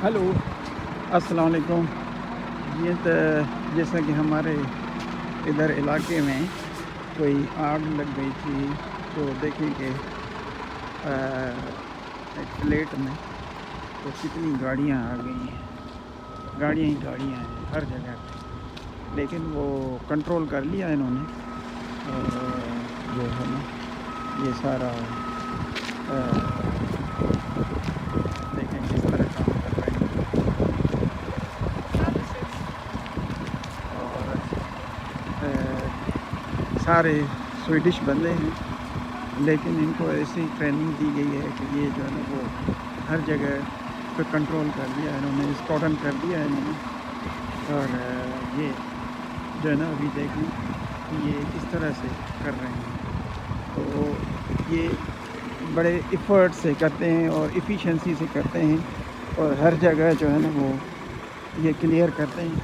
Hello السلام علیکم. یہ تو جیسا کہ ہمارے ادھر علاقے میں کوئی آگ لگ گئی تھی تو دیکھیں کہ ایک پلیٹ میں تو کتنی گاڑیاں آ گئی ہیں. گاڑیاں ہی گاڑیاں ہیں ہر جگہ پہ، لیکن وہ کنٹرول کر لیا انہوں نے. اور جو ہے نا یہ سارا دیکھیں کس طرح کام کر رہے ہیں. اور سارے سویڈش بندے ہیں، لیکن ان کو ایسی ٹریننگ دی گئی ہے کہ یہ جو ہے نا وہ ہر جگہ پہ کنٹرول کر دیا انہوں نے، اسکواڈن کر دیا انہوں نے. اور یہ جو ہے نا ابھی دیکھیں کہ یہ کس طرح سے کر رہے ہیں. تو یہ بڑے ایفرٹ سے کرتے ہیں اور ایفیشنسی سے کرتے ہیں، اور ہر جگہ جو ہے نا وہ یہ کلیئر کرتے ہیں